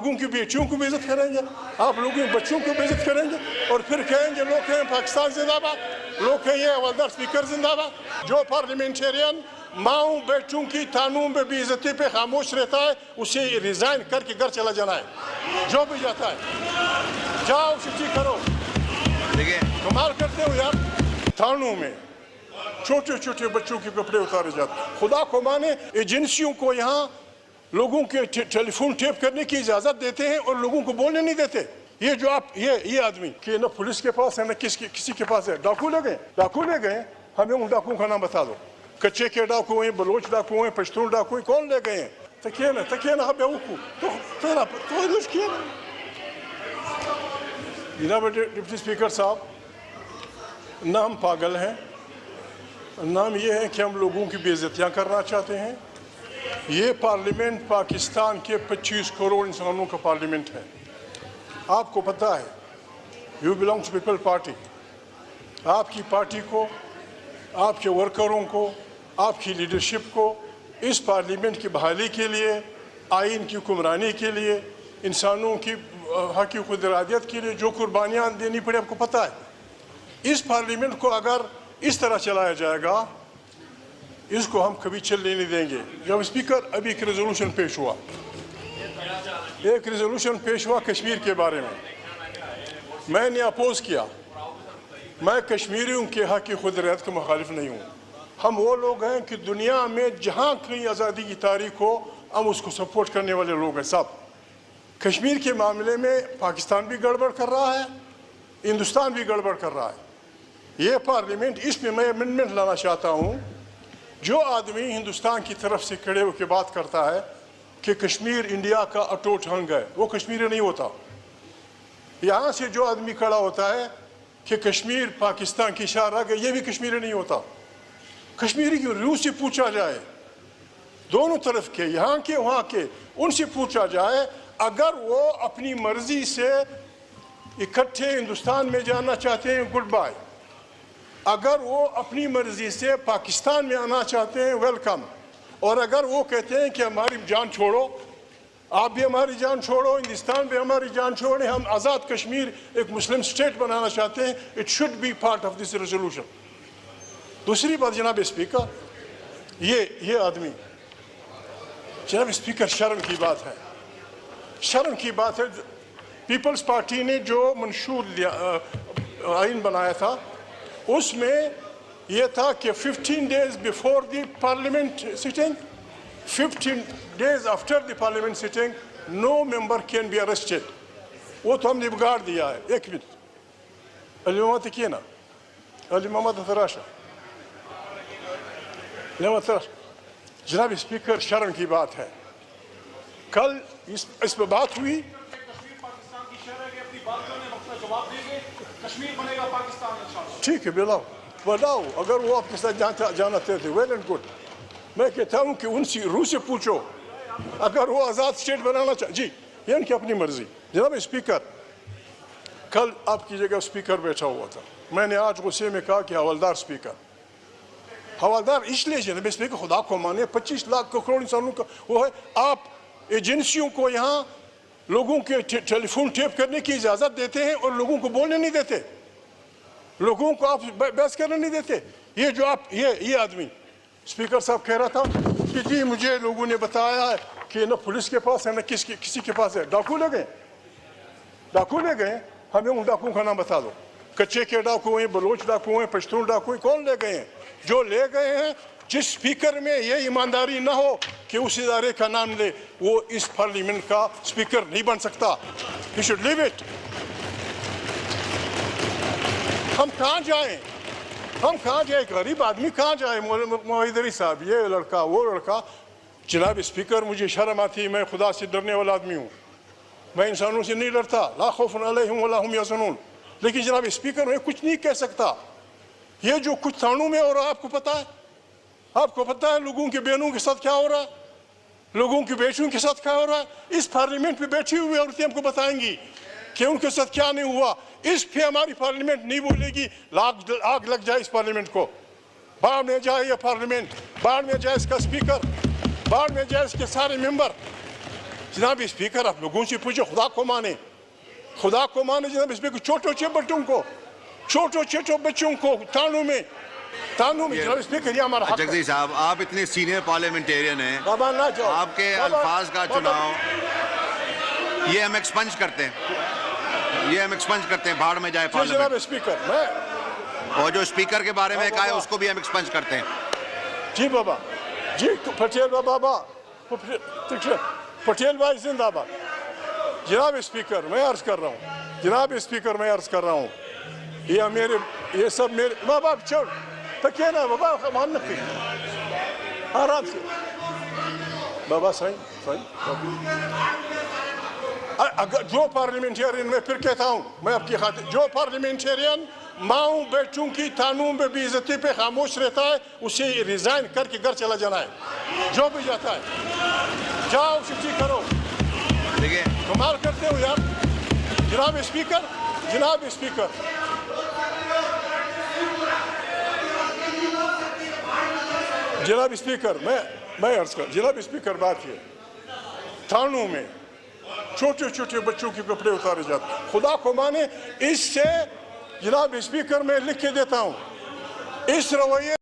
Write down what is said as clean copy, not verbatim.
लोगों की बेटियों को बेइज्जत करेंगे, आप लोगों के बच्चों को बेइज्जत करेंगे और फिर कहेंगे लोग कहें पाकिस्तान जिंदाबाद, लोग कहें हवलदार स्पीकर जिंदाबाद। जो पार्लियामेंटेरियन माओ बेटों की थानों में बेइज्जती पे खामोश रहता है उसे रिजाइन करके घर चला जाना है। जो भी जाता है जाओ छुट्टी करो। कमाल करते हो यार, थानों में छोटे छोटे बच्चों के कपड़े उतारे जाते। खुदा को माने एजेंसियों को यहाँ लोगों के टेलीफोन टेप करने की इजाजत देते हैं और लोगों को बोलने नहीं देते। ये जो आप ये आदमी कि न पुलिस के पास है न किसी के पास है, डाकू ले गए, हमें उन डाकुओं का नाम बता दो। कच्चे के डाकू हैं, बलोच डाकू हैं, पश्तून डाकू हैं, कौन ले गए हैं? तकिए ना बेवकूफ तो मुश्किल। जनाब डिप्टी स्पीकर साहब, ना हम पागल हैं, नाम ये है कि हम लोगों की बेइज्जतियाँ करना चाहते हैं। ये पार्लियामेंट पाकिस्तान के 25 करोड़ इंसानों का पार्लियामेंट है। आपको पता है, you belong to people party. आपकी पार्टी को, आपके वर्करों को, आपकी लीडरशिप को इस पार्लियामेंट की बहाली के लिए, आइन की हुक्मरानी के लिए, इंसानों की हक़ दरादियत के लिए जो कुर्बानियाँ देनी पड़ी, आपको पता है। इस पार्लियामेंट को अगर इस तरह चलाया जाएगा, इसको हम कभी चलने नहीं देंगे। जब स्पीकर अभी एक रेजोल्यूशन पेश हुआ कश्मीर के बारे में, मैंने अपोज किया। मैं कश्मीरियों के हक़ की खुदरत का मुखालिफ नहीं हूँ। हम वो लोग हैं कि दुनिया में जहाँ कहीं आज़ादी की तारीख हो हम उसको सपोर्ट करने वाले लोग हैं सब। कश्मीर के मामले में पाकिस्तान भी गड़बड़ कर रहा है, हिंदुस्तान भी गड़बड़ कर रहा है। ये पार्लियामेंट, इसमें मैं अमेंडमेंट लाना चाहता हूँ। जो आदमी हिंदुस्तान की तरफ से खड़े होकर बात करता है कि कश्मीर इंडिया का अटूट अंग है, वो कश्मीरी नहीं होता। यहाँ से जो आदमी खड़ा होता है कि कश्मीर पाकिस्तान की शाहराह है, ये भी कश्मीरी नहीं होता। कश्मीरी की रूह से पूछा जाए, दोनों तरफ के, यहाँ के वहाँ के, उनसे पूछा जाए, अगर वो अपनी मर्जी से इकट्ठे हिंदुस्तान में जाना चाहते हैं, गुड बाय। अगर वो अपनी मर्जी से पाकिस्तान में आना चाहते हैं, वेलकम। और अगर वो कहते हैं कि हमारी जान छोड़ो, आप भी हमारी जान छोड़ो, हिंदुस्तान भी हमारी जान छोड़े, हम आज़ाद कश्मीर एक मुस्लिम स्टेट बनाना चाहते हैं, it should be part of this resolution. दूसरी बात जनाब स्पीकर, ये आदमी, जनाब स्पीकर, शर्म की बात है, शर्म की बात है। पीपल्स पार्टी ने जो मंशूर आइन बनाया था उसमें यह था कि 15 days before the parliament sitting, 15 days after the parliament sitting, no member can be arrested. वो तो हमने बिगाड़ दिया है। एक मिनट, अली किए ना, अली मोहम्मद तराशा, जनाब स्पीकर, शर्म की बात है। कल इस पर बात हुई, कश्मीर बनेगा पाकिस्तान, ठीक है, बताओ अगर वो आपके साथ जाना चाहते, वेल एंड गुड। मैं कहता हूँ कि उनसे रूह से पूछो, अगर वो आज़ाद स्टेट बनाना चाहे, जी ये उनकी अपनी मर्जी। जनाब स्पीकर, कल आपकी जगह स्पीकर बैठा हुआ था, मैंने आज गुस्से में कहा कि हवलदार स्पीकर, हवलदार इसलिए जनाब स्पीकर, खुदा को माने 25 लाख करोड़ इंसानों का वो है। आप एजेंसियों को यहाँ लोगों के टेलीफोन टेप करने की इजाज़त देते हैं और लोगों को बोलने नहीं देते, लोगों को आप बहस करने नहीं देते। ये जो आप ये आदमी स्पीकर साहब कह रहा था कि जी मुझे लोगों ने बताया है कि न पुलिस के पास है न किसी के पास है, डाकू ले गए, हमें उन डाकुओं का नाम बता दो। कच्चे के डाकू हैं, बलोच डाकू हैं, पश्तून डाकू हैं, कौन ले गए हैं? जो ले गए हैं, जिस स्पीकर में ये ईमानदारी ना हो कि उस इदारे का नाम ले, वो इस पार्लियामेंट का स्पीकर नहीं बन सकता। He should leave it. हम कहाँ जाए, गरीब आदमी कहाँ जाए? मोहिदरी साहब, ये लड़का वो लड़का। जनाब स्पीकर, मुझे शर्म आती है, मैं खुदा से डरने वाला आदमी हूँ, मैं इंसानों से नहीं डरता, ला खौफुन अलैहिम वला हुम यहज़नून। लेकिन जनाब स्पीकर, मैं कुछ नहीं कह सकता। ये जो कुछ थानों में हो रहा है, आपको पता है लोगों के बहनों के साथ क्या हो रहा है, लोगों की बेटियों के साथ क्या हो रहा है। इस पार्लियामेंट पे बैठी हुई औरतें हमको बताएंगी कि उनके साथ क्या नहीं हुआ। इस पे हमारी पार्लियामेंट नहीं बोलेगी, आग लग जाए इस पार्लियामेंट को, बाढ़ में जाए ये पार्लियामेंट, बाढ़ में जाए इसका स्पीकर, बाढ़ में जाए इसके सारे मेंबर। جناب اسپیکر آپ لوگوں سے پوچھو خدا کو مانے جناب اسپیکر چھوٹے بچوں کو تانوں میں جناب اسپیکر یہ ہمارا حق ہے. جگدیش صاحب آپ اتنے سینئر پارلیمنٹیرین ہیں, بابا نہ جاؤ, آپ کے الفاظ کا چناؤ یہ ہم ایکسپنج کرتے ہیں, بھاڑ میں جائے جناب پارلیمنٹ. اسپیکر میں اور جو اسپیکر کے بارے میں کہا ہے اس کو بھی ہم ایکسپنج کرتے ہیں. جی بابا جی پٹیل بابا پٹیل بھائی زندہ باد. جناب اسپیکر میں عرض کر رہا ہوں یہ سب میرے بابا چھوڑ تکیے نا بابا مان نہ آرام سے بابا صحیح اگر جو پارلیمنٹیرین میں پھر کہتا ہوں میں آپ کی خاطر جو پارلیمنٹیرین ماؤں بیٹوں کی تانوں میں بے عزتی پہ خاموش رہتا ہے اسے ریزائن کر کے گھر چلا جانا ہے. جو بھی جاتا ہے جاؤ شفٹی کرو. دیکھیں کمال کرتے ہو یار. جناب اسپیکر میں عرض کر جناب اسپیکر بات یہ تھانوں میں چھوٹے بچوں کے کپڑے اتارے جاتے ہیں. خدا کو مانے اس سے جناب اسپیکر میں لکھ کے دیتا ہوں اس رویے